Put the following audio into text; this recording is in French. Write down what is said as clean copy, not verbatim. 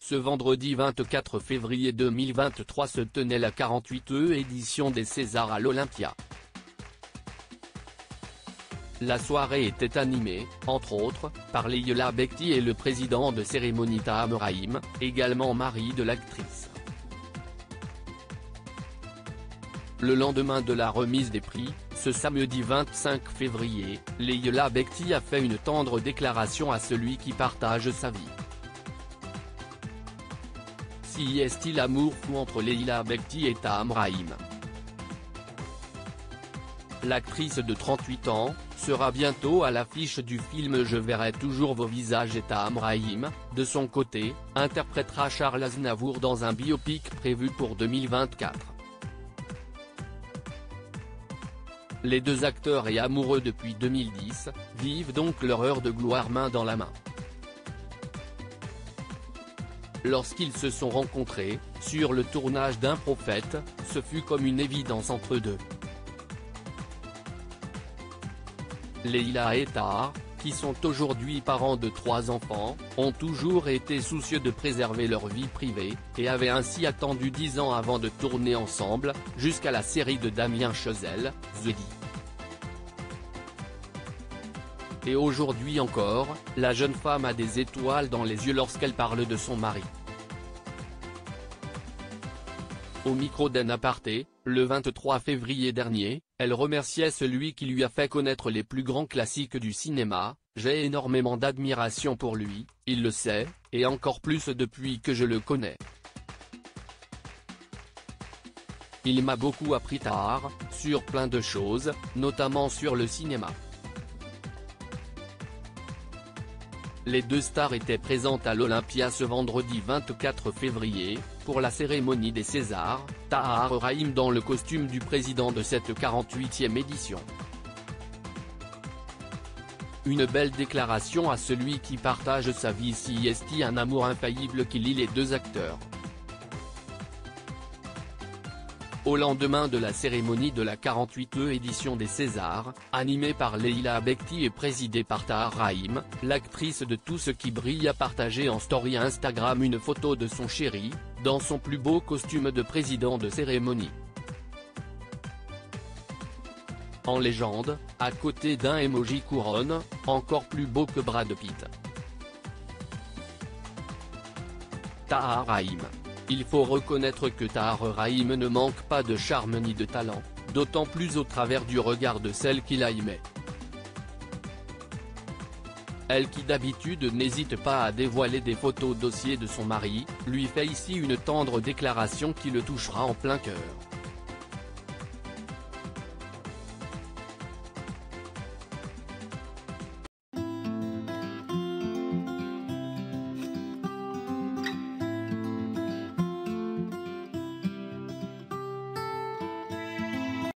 Ce vendredi 24 février 2023 se tenait la 48e édition des Césars à l'Olympia. La soirée était animée, entre autres, par Leïla Bekti et le président de cérémonie Tahar Rahim, également mari de l'actrice. Le lendemain de la remise des prix, ce samedi 25 février, Leïla Bekti a fait une tendre déclaration à celui qui partage sa vie. Si est-il l'amour fou entre Leïla Bekti et Tahar Rahim. L'actrice de 38 ans, sera bientôt à l'affiche du film Je verrai toujours vos visages et Tahar Rahim, de son côté, interprétera Charles Aznavour dans un biopic prévu pour 2024. Les deux acteurs et amoureux depuis 2010, vivent donc leur heure de gloire main dans la main. Lorsqu'ils se sont rencontrés, sur le tournage d'Un prophète, ce fut comme une évidence entre eux deux. Leïla et Tahar, qui sont aujourd'hui parents de 3 enfants, ont toujours été soucieux de préserver leur vie privée, et avaient ainsi attendu 10 ans avant de tourner ensemble, jusqu'à la série de Damien Chazelle, The Dee. Et aujourd'hui encore, la jeune femme a des étoiles dans les yeux lorsqu'elle parle de son mari. Au micro d'Un aparté, le 23 février dernier, elle remerciait celui qui lui a fait connaître les plus grands classiques du cinéma. J'ai énormément d'admiration pour lui, il le sait, et encore plus depuis que je le connais. Il m'a beaucoup appris Tahar, sur plein de choses, notamment sur le cinéma. Les deux stars étaient présentes à l'Olympia ce vendredi 24 février, pour la cérémonie des Césars, Tahar Rahim dans le costume du président de cette 48e édition. Une belle déclaration à celui qui partage sa vie. Si est-il un amour infaillible qui lie les deux acteurs. Au lendemain de la cérémonie de la 48e édition des Césars, animée par Leïla Bekti et présidée par Tahar Rahim, l'actrice de Tout ce qui brille a partagé en story Instagram une photo de son chéri, dans son plus beau costume de président de cérémonie. En légende, à côté d'un emoji couronne, encore plus beau que Brad Pitt. Tahar Rahim. Il faut reconnaître que Tahar Rahim ne manque pas de charme ni de talent, d'autant plus au travers du regard de celle qui l'aimait. Elle qui d'habitude n'hésite pas à dévoiler des photos dossiers de son mari, lui fait ici une tendre déclaration qui le touchera en plein cœur.